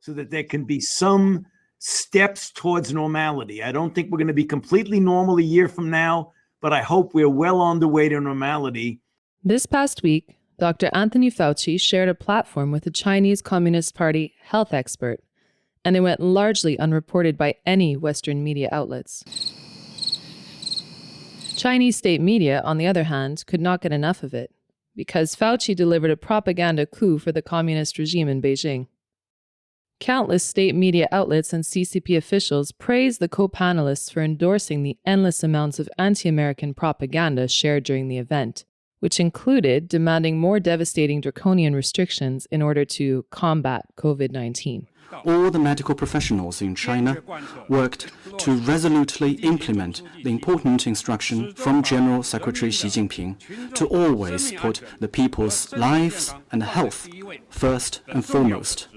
so that there can be some steps towards normality. I don't think we're going to be completely normal a year from now, but I hope we're well on the way to normality. This past week, Dr. Anthony Fauci shared a platform with the Chinese Communist Party health expert, and it went largely unreported by any Western media outlets. Chinese state media, on the other hand, could not get enough of it, because Fauci delivered a propaganda coup for the communist regime in Beijing. Countless state media outlets and CCP officials praised the co-panelists for endorsing the endless amounts of anti-American propaganda shared during the event, which included demanding more devastating draconian restrictions in order to combat COVID-19. All the medical professionals in China worked to resolutely implement the important instruction from General Secretary Xi Jinping to always put the people's lives and health first and foremost.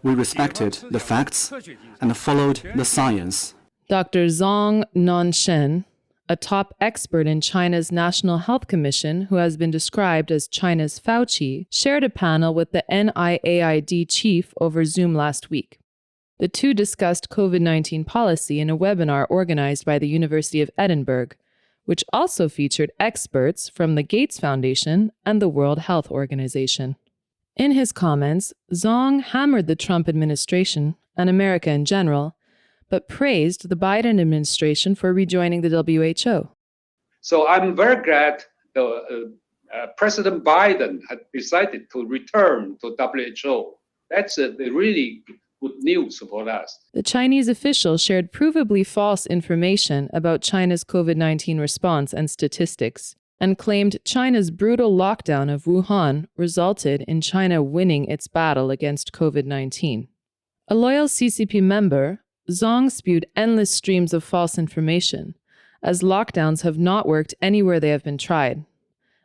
We respected the facts and followed the science. Dr. Zhong Nanshen, a top expert in China's National Health Commission who has been described as China's Fauci, shared a panel with the NIAID chief over Zoom last week. The two discussed COVID-19 policy in a webinar organized by the University of Edinburgh, which also featured experts from the Gates Foundation and the World Health Organization. In his comments, Zhong hammered the Trump administration and America in general, but praised the Biden administration for rejoining the WHO. So I'm very glad President Biden had decided to return to WHO. That's the really good news for us. The Chinese official shared provably false information about China's COVID-19 response and statistics, and claimed China's brutal lockdown of Wuhan resulted in China winning its battle against COVID-19. A loyal CCP member, Zhong spewed endless streams of false information, as lockdowns have not worked anywhere they have been tried,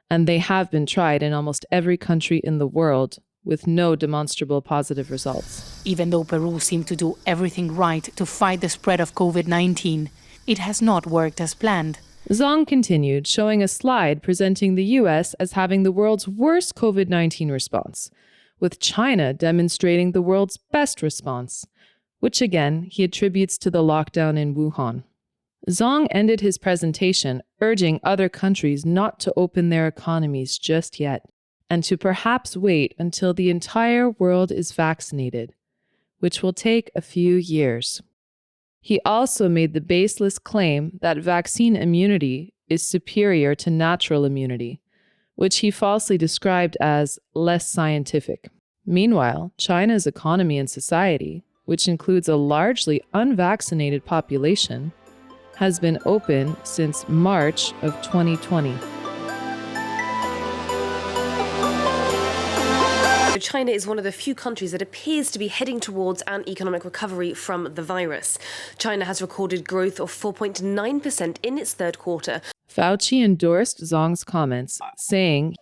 and they have been tried in almost every country in the world, with no demonstrable positive results. Even though Peru seemed to do everything right to fight the spread of COVID-19, it has not worked as planned. Zhong continued, showing a slide presenting the US as having the world's worst COVID-19 response, with China demonstrating the world's best response, which again he attributes to the lockdown in Wuhan. Zhong ended his presentation urging other countries not to open their economies just yet, and to perhaps wait until the entire world is vaccinated, which will take a few years. He also made the baseless claim that vaccine immunity is superior to natural immunity, which he falsely described as less scientific. Meanwhile, China's economy and society, which includes a largely unvaccinated population, has been open since March of 2020. China is one of the few countries that appears to be heading towards an economic recovery from the virus. China has recorded growth of 4.9% in its third quarter. Fauci endorsed Zhong's comments, saying,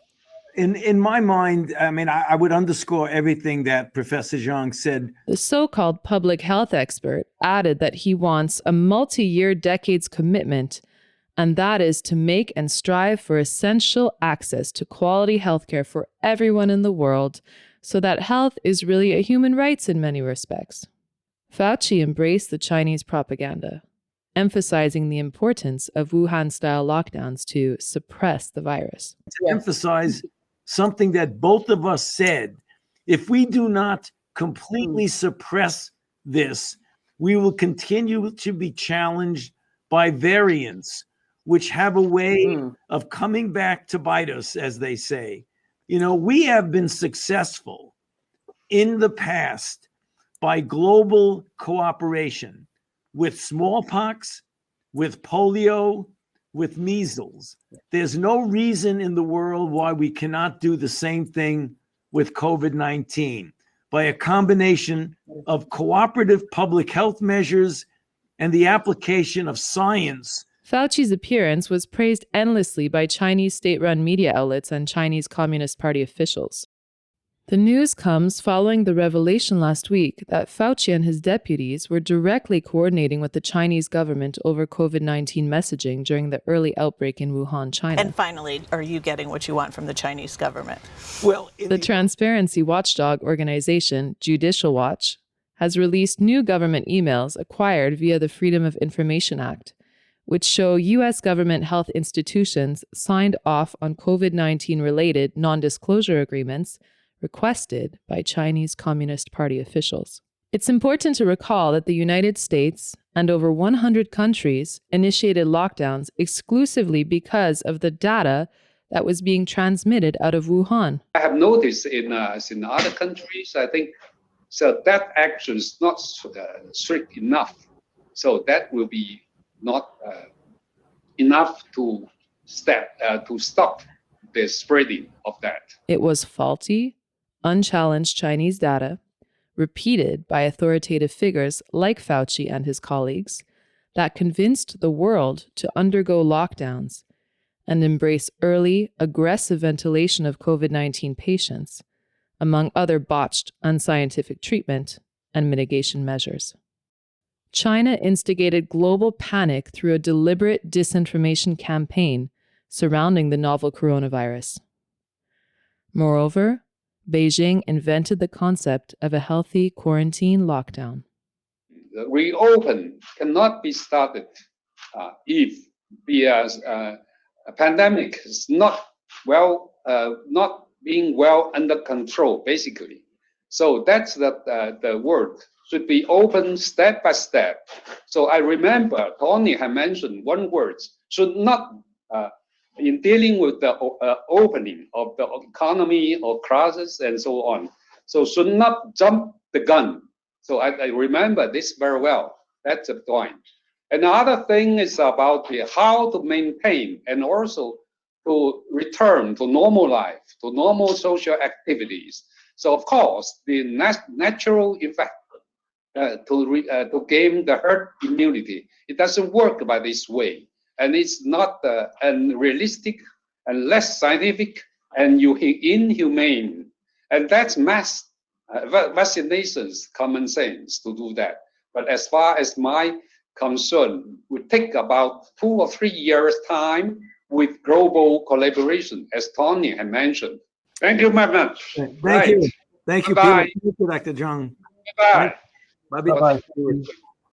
In my mind, I would underscore everything that Professor Zhang said. The so-called public health expert added that he wants a multi-year decades commitment, and that is to make and strive for essential access to quality healthcare for everyone in the world, so that health is really a human right in many respects. Fauci embraced the Chinese propaganda, emphasizing the importance of Wuhan-style lockdowns to suppress the virus. To emphasize something that both of us said, if we do not completely suppress this, we will continue to be challenged by variants, which have a way of coming back to bite us, as they say. You know, we have been successful in the past by global cooperation with smallpox, with polio, with measles. There's no reason in the world why we cannot do the same thing with COVID-19 by a combination of cooperative public health measures and the application of science. Fauci's appearance was praised endlessly by Chinese state-run media outlets and Chinese Communist Party officials. The news comes following the revelation last week that Fauci and his deputies were directly coordinating with the Chinese government over COVID-19 messaging during the early outbreak in Wuhan, China. And finally, are you getting what you want from the Chinese government? Well, The transparency watchdog organization, Judicial Watch, has released new government emails acquired via the Freedom of Information Act, which show U.S. government health institutions signed off on COVID-19 related non-disclosure agreements requested by Chinese Communist Party officials. It's important to recall that the United States and over 100 countries initiated lockdowns exclusively because of the data that was being transmitted out of Wuhan. I have noticed in other countries, I think, so that action is not strict enough. So that will be not enough to stop the spreading of that. It was faulty, unchallenged Chinese data, repeated by authoritative figures like Fauci and his colleagues, that convinced the world to undergo lockdowns and embrace early, aggressive ventilation of COVID-19 patients, among other botched, unscientific treatment and mitigation measures. China instigated global panic through a deliberate disinformation campaign surrounding the novel coronavirus. Moreover, Beijing invented the concept of a healthy quarantine lockdown. The reopen cannot be started if the pandemic is not being well under control, basically. So that's the word should be open step by step. So I remember Tony had mentioned one word should not in dealing with the opening of the economy or classes and so on. So should not jump the gun. So I remember this very well. That's the point. Another thing is about how to maintain and also to return to normal life, to normal social activities. So of course, the natural effect to gain the herd immunity, it doesn't work by this way. And it's not unrealistic and less scientific and inhumane. And that's mass vaccinations, common sense to do that. But as far as my concern, would take about 2 or 3 years time with global collaboration, as Tony had mentioned. Thank you very much. Thank you. Thank you, Bye-bye. Peter. Thank you, Dr. Zhang. Bye. Bye-bye.